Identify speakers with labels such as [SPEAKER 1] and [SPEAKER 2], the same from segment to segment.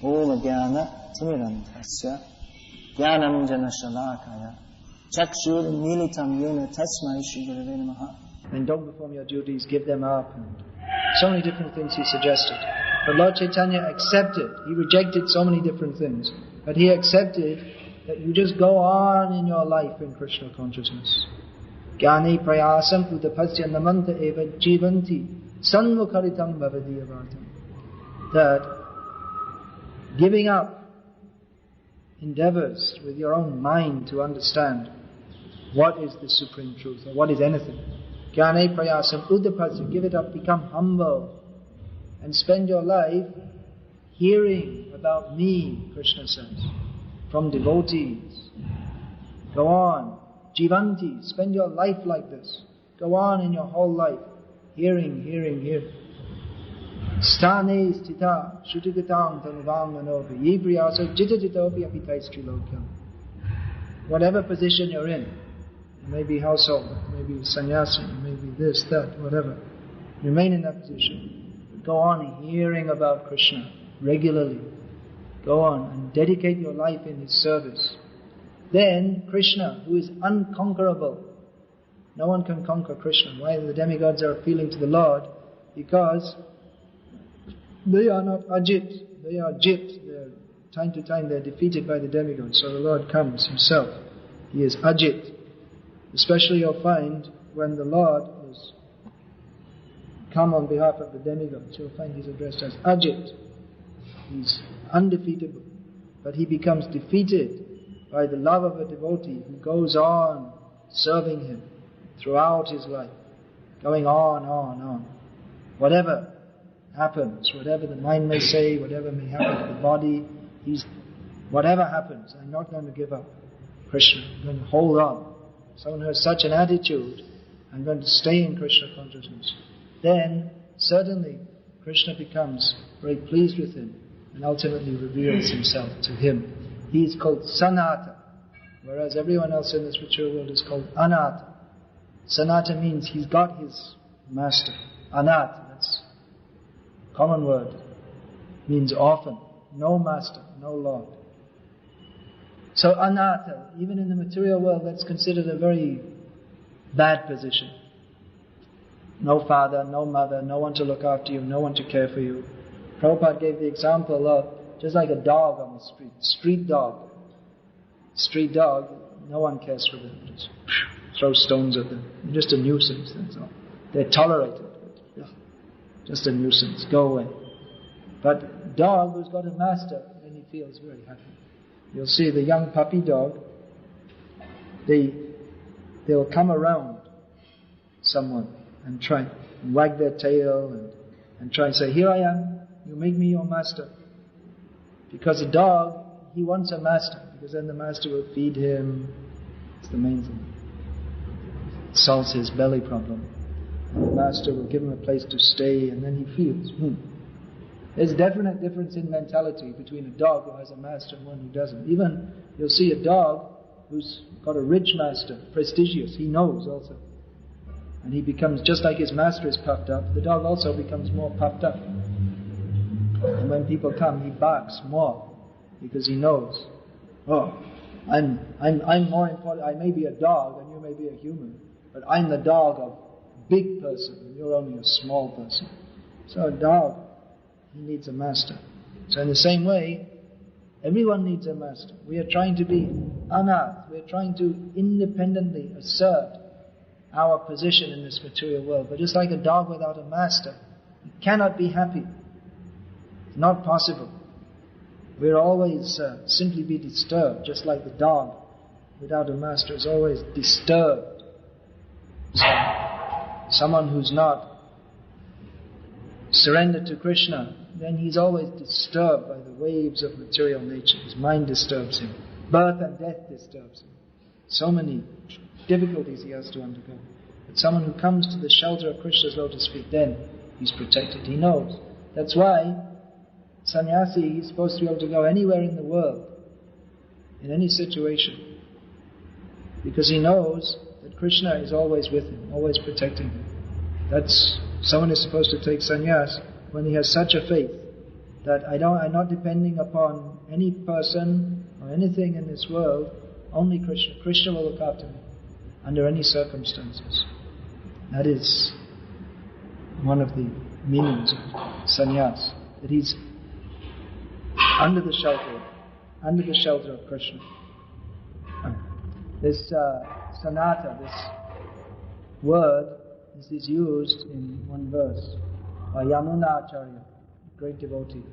[SPEAKER 1] Om Jnana Timirantasya Jnanam Jana Shalakaya Chakshur Militam Yena Tasmai Shri Gurave Namaha.
[SPEAKER 2] And don't perform your duties, give them up. And so many different things he suggested. But Lord Chaitanya accepted. He rejected so many different things. But he accepted that you just go on in your life in Krishna consciousness. Jnane prayasam utapasya namanta eva jivanti sanmukharitam bhavadiyavatam. That giving up endeavors with your own mind to understand what is the supreme truth or what is anything. Jnane prayasam utapasya, give it up, become humble and spend your life hearing about me, Krishna says, from devotees. Go on. Jivanti, spend your life like this. Go on in your whole life. Hearing. Sthane stita shrutigatang tanuvam manovi yibriyasa jitajitopi apitai's trilokyam. Whatever position you're in, it may be household, it may be sannyasi, it may be this, that, whatever. Remain in that position. Go on hearing about Krishna regularly. Go on and dedicate your life in His service. Then Krishna, who is unconquerable, no one can conquer Krishna. Why the demigods are appealing to the Lord? Because they are not ajit, they are jit. Time to time they are defeated by the demigods. So the Lord comes Himself. He is ajit. Especially you'll find when the Lord is come on behalf of the demigods, you'll find He's addressed as ajit. He's undefeatable. But He becomes defeated by the love of a devotee who goes on serving Him throughout his life, going on. Whatever happens, whatever the mind may say, whatever may happen to the body, whatever happens, I'm not going to give up Krishna. I'm going to hold on. Someone who has such an attitude, I'm going to stay in Krishna consciousness. Then, certainly, Krishna becomes very pleased with him and ultimately reveals Himself to him. He is called Sanata, whereas everyone else in this material world is called Anata. Sanata means he's got his master. Anata, that's a common word, means orphan, no master, no Lord. So Anata, even in the material world, that's considered a very bad position. No father, no mother, no one to look after you, no one to care for you. Prabhupada gave the example of just like a dog on the street. Street dog, no one cares for them. Just throw stones at them. They're just a nuisance, that's all. They're tolerated. Just a nuisance. Go away. But dog who's got a master, then he feels very happy. You'll see the young puppy dog, they'll come around someone and try and wag their tail and try and say, here I am, you make me your master. Because a dog, he wants a master, because then the master will feed him. It's the main thing. It solves his belly problem. And the master will give him a place to stay, and then he feels, There's a definite difference in mentality between a dog who has a master and one who doesn't. Even you'll see a dog who's got a rich master, prestigious, he knows also. And he becomes, just like his master is puffed up, the dog also becomes more puffed up. And when people come, he barks more, because he knows, I'm more important. I may be a dog and you may be a human, but I'm the dog of a big person and you're only a small person. So a dog, he needs a master. So in the same way, everyone needs a master. We are trying to be anath. We are trying to independently assert our position in this material world. But just like a dog without a master, he cannot be happy. It's not possible. We'll always simply be disturbed, just like the dog without a master is always disturbed. So, someone who's not surrendered to Krishna, then he's always disturbed by the waves of material nature. His mind disturbs him. Birth and death disturbs him. So many difficulties he has to undergo. But someone who comes to the shelter of Krishna's lotus feet, then he's protected. He knows. That's why sannyasi is supposed to be able to go anywhere in the world, in any situation, because he knows that Krishna is always with him, always protecting him. Someone is supposed to take sannyas when he has such a faith. that I'm not depending upon any person or anything in this world, only Krishna. Krishna will look after me under any circumstances. That is one of the meanings of sannyas, that he's under the shelter of Krishna. This sanata, this word, this is used in one verse by Yamuna Acharya, great devotee.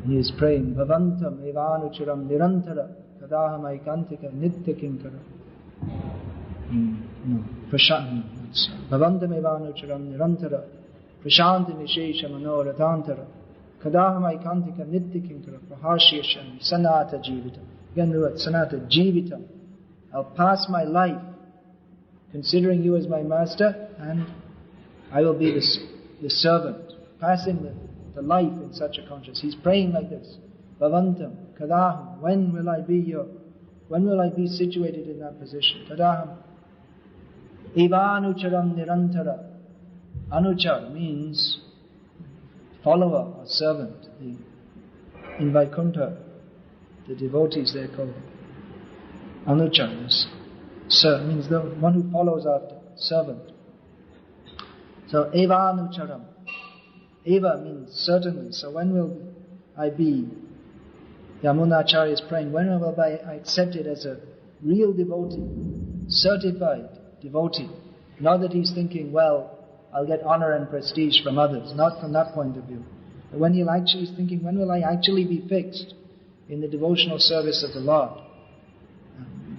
[SPEAKER 2] He is praying, Bhavantam evanucharam nirantara kadaham aikantika nitya kinkara. Bhavantam evanucharam nirantara prashanti nishesha manoratantara kadaham aikantika nitya kinkara praharshiyasham sanata jivita. Again the word sanata jivita. I'll pass my life considering you as my master, and I will be the servant, passing the life in such a consciousness. He's praying like this. Bhavantam, kadaham, when will I be situated in that position? Kadaham. Evanucharam nirantara. Anuchar means follower or servant. In Vaikuntha, the devotees they're called Anuchar. Sir means the one who follows after, servant. So eva anucharam. Eva means certainly. So when will I be? Yamunacharya is praying, when will I accept it as a real devotee, certified devotee? Not that he's thinking, well, I'll get honor and prestige from others. Not from that point of view. But when he's actually thinking, when will I actually be fixed in the devotional service of the Lord?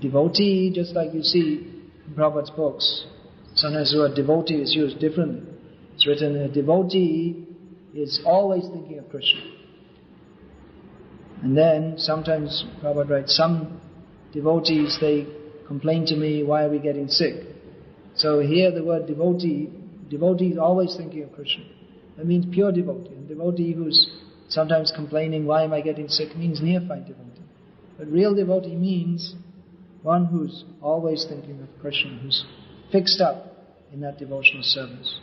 [SPEAKER 2] Devotee, just like you see in Prabhupada's books, sometimes the word devotee is used differently. It's written, a devotee is always thinking of Krishna. And then sometimes Prabhupada writes, some devotees, they complain to me, why are we getting sick? So here the word devotee is always thinking of Krishna. That means pure devotee. And devotee who's sometimes complaining, why am I getting sick, means neophyte devotee. But real devotee means one who's always thinking of Krishna, who's fixed up in that devotional service,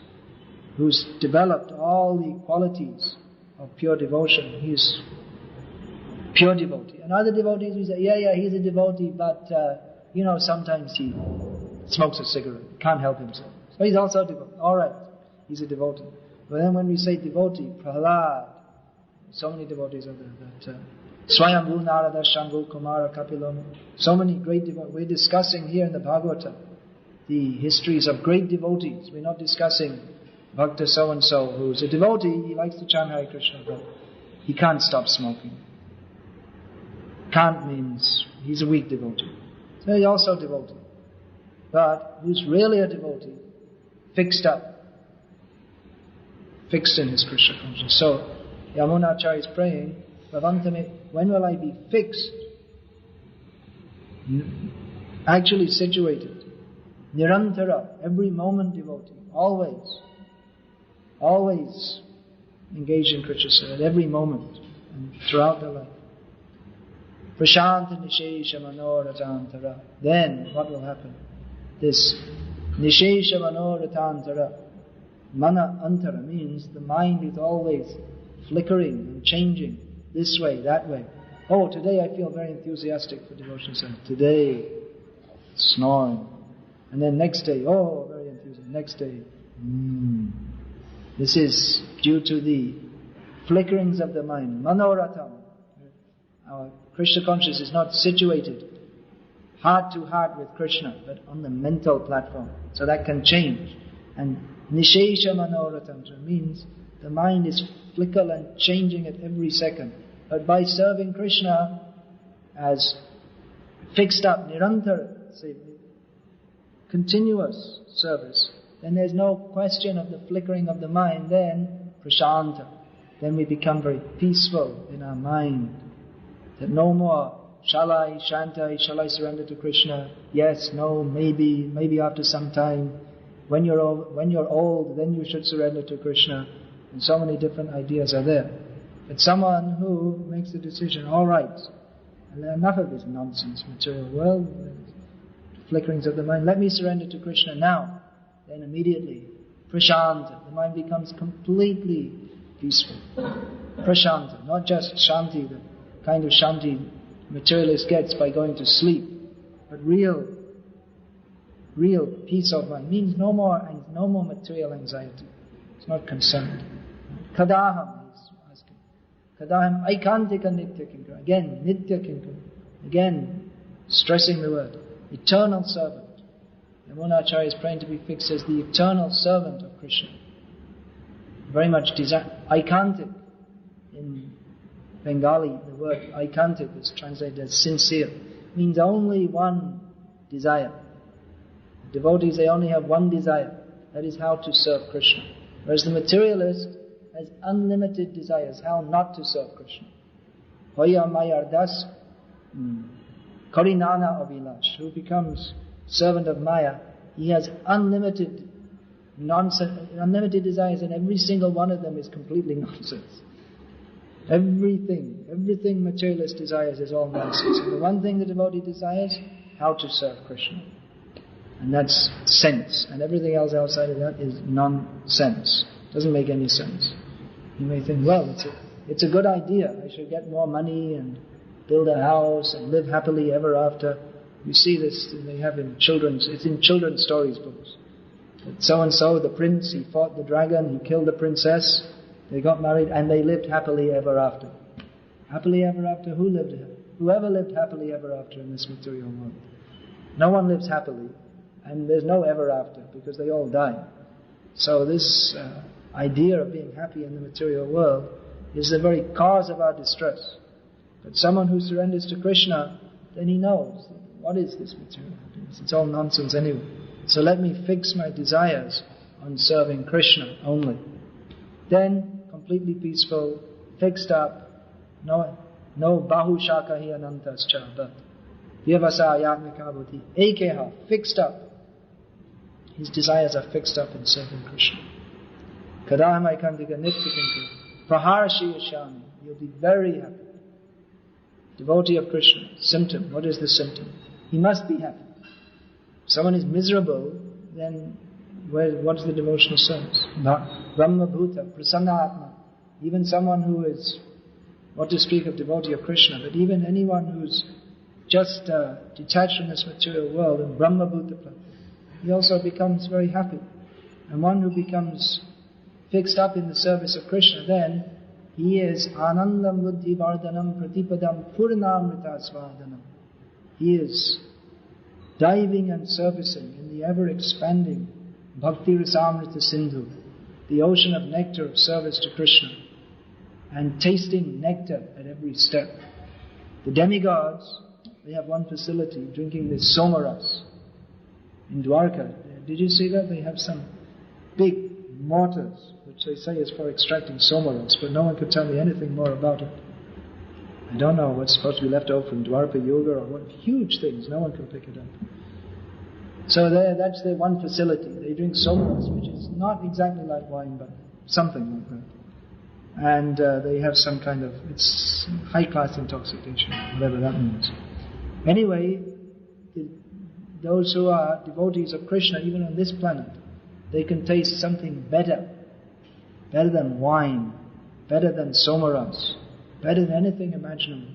[SPEAKER 2] who's developed all the qualities of pure devotion. He's pure devotee. And other devotees who say, yeah, he's a devotee, but sometimes he smokes a cigarette, can't help himself. So he's also a devotee. Alright, he's a devotee. But then when we say devotee, Prahlad, so many devotees are there that Swayambhu Narada Shambhu Kumara Kapiloma, so many great devotees. We're discussing here in the Bhagavata the histories of great devotees. We're not discussing Bhakta so-and-so who's a devotee, he likes to chant Hare Krishna, but he can't stop smoking. Can't means he's a weak devotee. So he's also a devotee. But who's really a devotee, fixed in his Krishna consciousness. So Yamunacharya is praying, Bhavantame, when will I be fixed? Actually situated. Nirantara, every moment devotee. Always engaged in Krishna service, at every moment and throughout their life. Prashanta nishesha manoratantara. Then what will happen? This nishesha manoratantara, mana antara means the mind is always flickering and changing this way, that way. Oh, today I feel very enthusiastic for devotional service. Today, snoring. And then next day, oh, very enthusiastic. Next day, This is due to the flickerings of the mind. Manoratam. Our Krishna consciousness is not situated heart to heart with Krishna, but on the mental platform. So that can change. And Nishesha Manoratam means the mind is flickering and changing at every second. But by serving Krishna as fixed up, nirantara, say, continuous service, then there's no question of the flickering of the mind. Then prashanta, then we become very peaceful in our mind. That no more shall I surrender to Krishna? Yes, no, maybe after some time. When you're old, then you should surrender to Krishna. And so many different ideas are there. But someone who makes the decision, all right, enough of this nonsense, material world, flickerings of the mind, let me surrender to Krishna now. Then immediately, prashanta, the mind becomes completely peaceful. Prashanta, not just shanti, the kind of shanti materialist gets by going to sleep, but real peace of mind means no more material anxiety. It's not concerned. Kadaham, he's asking. Kadaham aikantika nitya kinkara. Again, nitya kinkara. Again, stressing the word. Eternal servant. Yamunacharya is praying to be fixed as the eternal servant of Krishna. Very much desire. Aikantik. In Bengali, the word aikantik is translated as sincere. Means only one desire. Devotees, they only have one desire. That is how to serve Krishna. Whereas the materialist has unlimited desires, how not to serve Krishna. Hoya mayardas karinana avilash, who becomes servant of Maya, he has unlimited desires, and every single one of them is completely nonsense. Everything materialist desires is all nonsense. And the one thing the devotee desires, how to serve Krishna. And that's sense. And everything else outside of that is nonsense. Doesn't make any sense. You may think, well, it's a good idea. I should get more money and build a house and live happily ever after. You see this, they have it's in children's stories books. That so-and-so, the prince, he fought the dragon, he killed the princess, they got married, and they lived happily ever after. Happily ever after? Whoever lived happily ever after in this material world? No one lives happily, and there's no ever after, because they all die. So this idea of being happy in the material world is the very cause of our distress. But someone who surrenders to Krishna, then he knows, what is this material happiness? It's all nonsense anyway. So let me fix my desires on serving Krishna only. Then, completely peaceful, fixed up, no bahu shakahi anantascha, but vyavasa yatmika buddhi, ekeha, fixed up. His desires are fixed up in serving Krishna. Kadaham aikantika nitya praharashi yashami, you'll be very happy. Devotee of Krishna, symptom, what is the symptom? He must be happy. If someone is miserable, then what's the devotional service? Brahma Bhuta, Prasanna Atma. Even someone who is, what to speak of devotee of Krishna, but even anyone who's just detached from this material world in Brahma Bhuta, he also becomes very happy. And one who becomes fixed up in the service of Krishna, then he is Anandam Buddhi Vardhanam Pratipadam Purnamrita Svadhanam. He is diving and surfacing in the ever-expanding Bhakti Rasamrita Sindhu, the ocean of nectar of service to Krishna, and tasting nectar at every step. The demigods, they have one facility, drinking this somaras in Dwarka. Did you see that? They have some big mortars, which they say is for extracting somaras, but no one could tell me anything more about it. I don't know what's supposed to be left over from Dwarka Yoga or what. Huge things, no one can pick it up. So that's their one facility. They drink somaras, which is not exactly like wine, but something like that. And they have some kind of, it's high-class intoxication, whatever that means. Anyway, those who are devotees of Krishna, even on this planet, they can taste something better than wine, better than somaras, better than anything imaginable.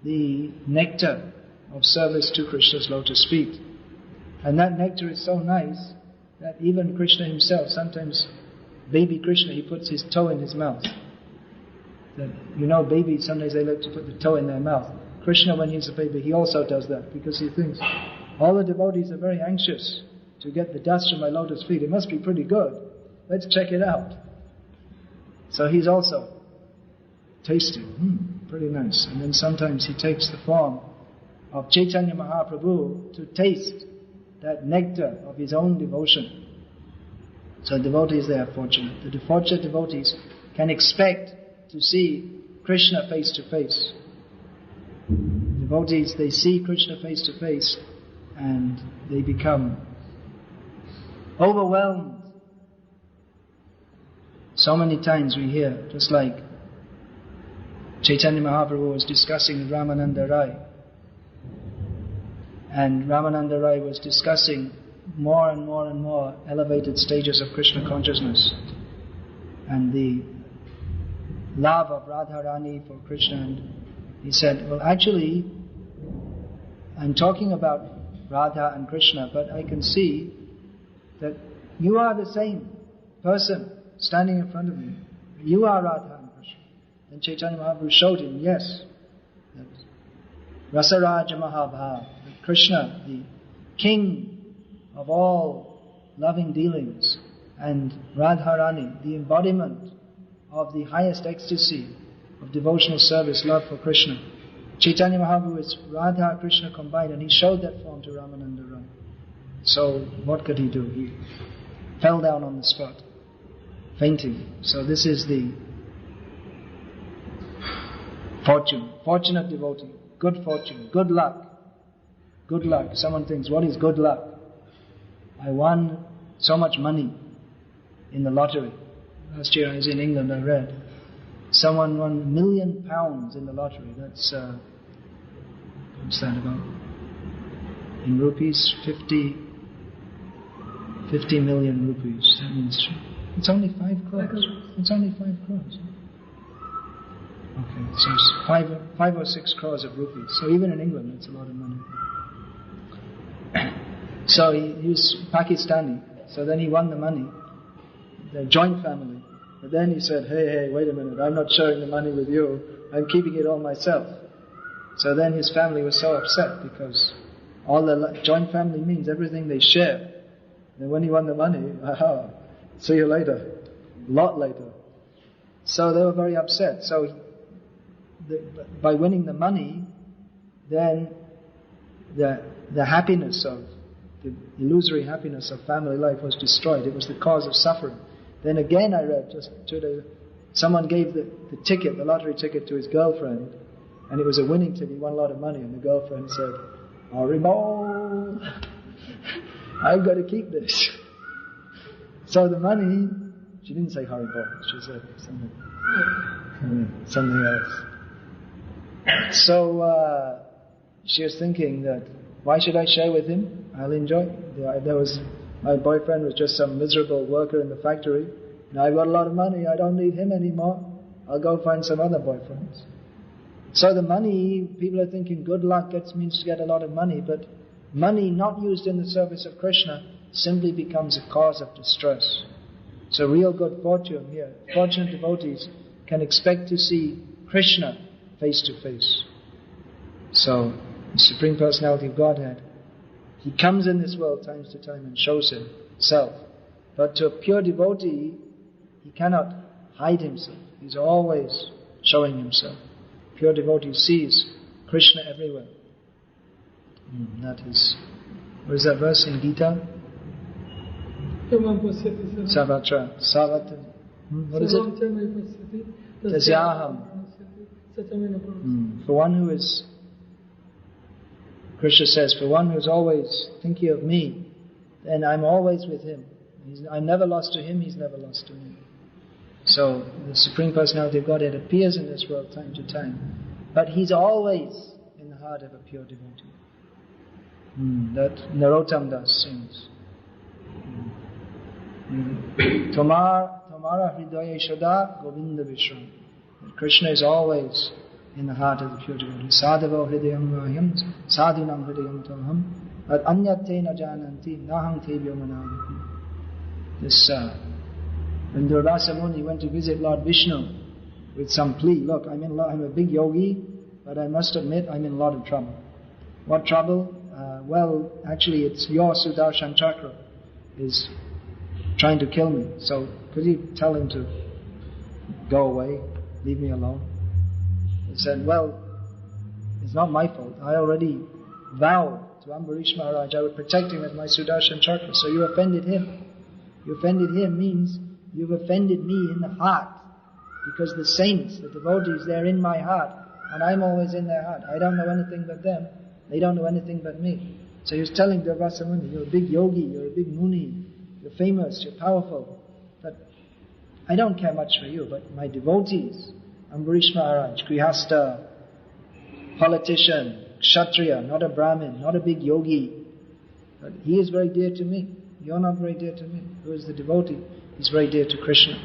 [SPEAKER 2] The nectar of service to Krishna's lotus feet. And that nectar is so nice that even Krishna himself, sometimes baby Krishna, he puts his toe in his mouth. Babies, sometimes they like to put the toe in their mouth. Krishna, when he's a baby, he also does that because he thinks, all the devotees are very anxious to get the dust from my lotus feet. It must be pretty good. Let's check it out. So he's also tasting. Pretty nice. And then sometimes he takes the form of Chaitanya Mahaprabhu to taste that nectar of his own devotion. So devotees, they are fortunate. The fortunate devotees can expect to see Krishna face to face. Devotees, they see Krishna face to face and they become overwhelmed. So many times we hear, just like Chaitanya Mahaprabhu was discussing with Ramananda Rai, and Ramananda Rai was discussing more and more and more elevated stages of Krishna consciousness, and the love of Radharani for Krishna, and he said, well, actually, I'm talking about Radha and Krishna, but I can see that you are the same person standing in front of me. You are Radha and Krishna. Then Chaitanya Mahaprabhu showed him, yes, that Rasaraja Mahabhava, Krishna, the king of all loving dealings, and Radharani, the embodiment of the highest ecstasy of devotional service, love for Krishna. Chaitanya Mahaprabhu is Radha Krishna combined, and he showed that form to Ramananda Rai. So what could he do? He fell down on the spot, fainting. So this is the fortunate devotee, good fortune, good luck. Good luck. Someone thinks, what is good luck? I won so much money in the lottery. Last year I was in England, I read. Someone won £1 million in the lottery. That's, what's that about? In rupees, 50 million rupees. That means, it's only 5 crores. It's only 5 crores. Okay, so it's 5 or 6 crores of rupees. So even in England, it's a lot of money. So he was Pakistani. So then he won the money, the joint family. But then he said, hey, wait a minute, I'm not sharing the money with you, I'm keeping it all myself. So then his family was so upset because all the joint family means everything they share. And when he won the money, see you later, a lot later. So they were very upset. So by winning the money, then the happiness of, the illusory happiness of family life was destroyed. It was the cause of suffering. Then again I read, just 2 days, someone gave the ticket, the lottery ticket to his girlfriend, and it was a winning ticket, he won a lot of money, and the girlfriend said, Haribol, I've got to keep this. So the money, she didn't say Haribol, she said something else. So she was thinking that, why should I share with him? I'll enjoy it. My boyfriend was just some miserable worker in the factory. Now I've got a lot of money, I don't need him anymore. I'll go find some other boyfriends. So the money, people are thinking good luck means to get a lot of money, but money not used in the service of Krishna simply becomes a cause of distress. So real good fortune here, fortunate devotees can expect to see Krishna face to face. So the Supreme Personality of Godhead, He comes in this world times to time and shows Himself. But to a pure devotee, he cannot hide himself. He's always showing himself. Pure devotee sees Krishna everywhere. That is, what is that verse in Gita? Savatra. Savatra. What is it? Tasyaham. For one who is, Krishna says, for one who is always thinking of me, then I'm always with him. I'm never lost to him, he's never lost to me. So the Supreme Personality of Godhead appears in this world time to time, but he's always in the heart of a pure devotee. That Narottam Das sings. Tomara Hridaya Shada Govinda Vishram. Krishna is always in the heart of the pure devotee. Sadhava Hridayam Vahim Sadhunam Hridayam Tamham Ad Anyate Na Jananti Nahang Tebhyo Manavati. This when Durvasa Muni went to visit Lord Vishnu with some plea, look, I'm a big yogi, but I must admit I'm in a lot of trouble. What trouble? Well, actually it's your Sudarshan Chakra is trying to kill me. So could you tell him to go away, leave me alone? He said, well, it's not my fault. I already vowed to Ambarish Maharaj I would protect him with my Sudarshan Chakra. So you offended him. You offended him means you've offended me in the heart. Because the saints, the devotees, they're in my heart. And I'm always in their heart. I don't know anything but them. They don't know anything but me. So he was telling Durvasa Muni, you're a big yogi, you're a big muni, you're famous, you're powerful. But I don't care much for you, but my devotees, Ambarish Maharaj, Grihasta, politician, Kshatriya, not a Brahmin, not a big yogi, but he is very dear to me. You're not very dear to me. Who is the devotee? He's very dear to Krishna.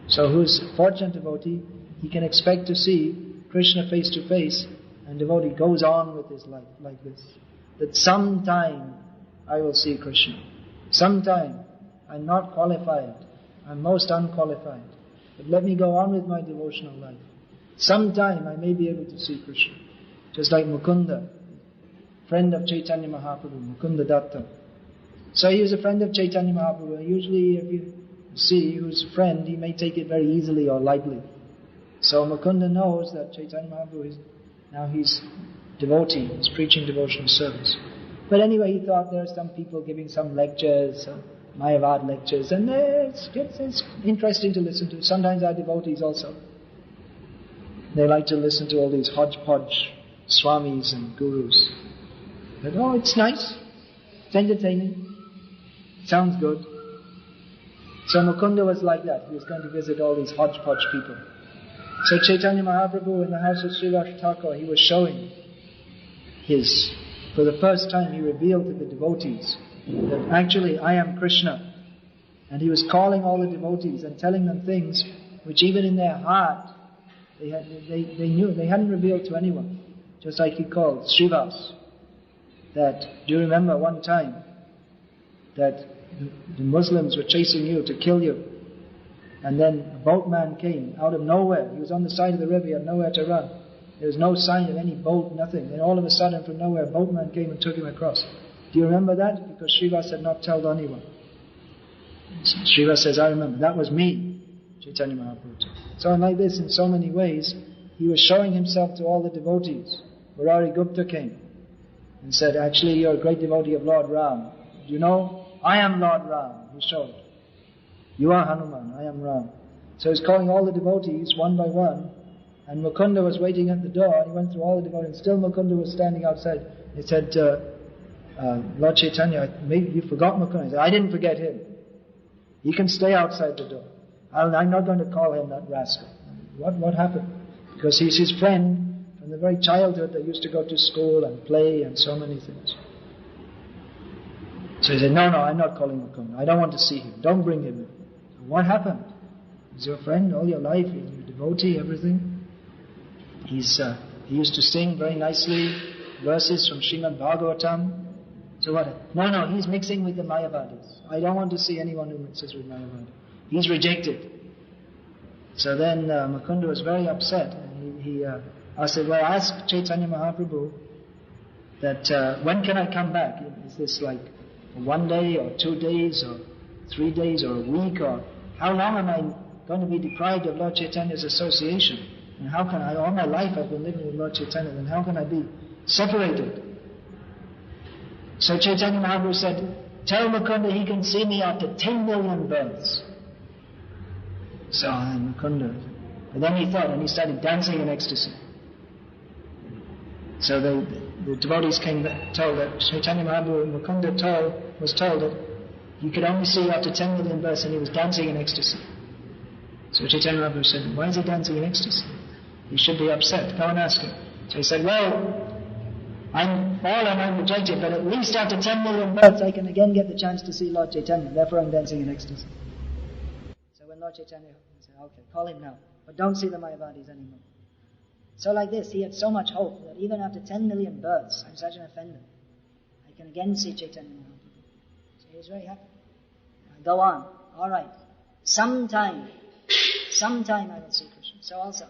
[SPEAKER 2] So who's a fortunate devotee? he can expect to see Krishna face to face, and devotee goes on with his life like this. That sometime I will see Krishna. Sometime. I'm not qualified. I'm most unqualified. But let me go on with my devotional life. Sometime I may be able to see Krishna. Just like Mukunda, friend of Chaitanya Mahaprabhu, Mukunda Datta. So he was a friend of Chaitanya Mahaprabhu. Usually if you see who's a friend, he may take it very easily or lightly. So Mukunda knows that Chaitanya Mahaprabhu he's devotee, he's preaching devotional service. But anyway, he thought there are some people giving some lectures, Mayavad lectures, and it's interesting to listen to. Sometimes our devotees also, they like to listen to all these hodgepodge swamis and gurus. But it's nice, it's entertaining, sounds good. So Mukunda was like that. He was going to visit all these hodgepodge people. So Chaitanya Mahaprabhu in the house of Srivas Thakur, he was showing for the first time he revealed to the devotees that actually I am Krishna. And he was calling all the devotees and telling them things which even in their heart they knew, they hadn't revealed to anyone. Just like he called Srivas. That, do you remember one time that the Muslims were chasing you to kill you? And then a boatman came out of nowhere. He was on the side of the river, he had nowhere to run. There was no sign of any boat, nothing. Then all of a sudden from nowhere a boatman came and took him across. Do you remember that? Because Srivas had not told anyone. Srivas says, I remember, that was me, Chaitanya Mahaprabhu. So like this, in so many ways, he was showing himself to all the devotees. Murari Gupta came and said, actually you're a great devotee of Lord Ram. Do you know? I am Lord Ram. He showed. You are Hanuman, I am Ram. So he's calling all the devotees one by one, and Mukunda was waiting at the door, and he went through all the devotees, and still Mukunda was standing outside. He said, Lord Chaitanya, maybe you forgot Mukunda. He said, I didn't forget him. He can stay outside the door. I'm not going to call him that rascal. What happened? Because he's his friend from the very childhood. They used to go to school and play and so many things. So he said, no, I'm not calling Mukunda. I don't want to see him. Don't bring him in. What happened? He's your friend all your life. He's your devotee, everything. He used to sing very nicely verses from Srimad Bhagavatam. So what? No, he's mixing with the Mayavadis. I don't want to see anyone who mixes with Mayavadis. He's rejected. So then Mukunda was very upset. And I said, well, ask Chaitanya Mahaprabhu that when can I come back? Is this like 1 day or 2 days or 3 days or a week, or how long am I going to be deprived of Lord Chaitanya's association? And how can I, all my life I've been living with Lord Chaitanya, then how can I be separated? So Chaitanya Mahaprabhu said, tell Mukunda he can see me after 10 million births. So Mukunda, but then he thought, and he started dancing in ecstasy. So the devotees came told that Chaitanya Mahaprabhu, Mukunda was told that you could only see after 10 million births, and he was dancing in ecstasy. So Chaitanya Mahaprabhu said, why is he dancing in ecstasy? He should be upset. Go and ask him. So he said, well, I'm fallen, I'm rejected, but at least after 10 million births I can again get the chance to see Lord Chaitanya. Therefore I'm dancing in ecstasy. So when Lord Chaitanya said, okay, call him now, but don't see the Mayavadis anymore. So like this, he had so much hope that even after 10 million births, I'm such an offender, I can again see Chaitanya Mahaprabhu. He was very happy. Go on. All right. Sometime I will see Krishna. So also,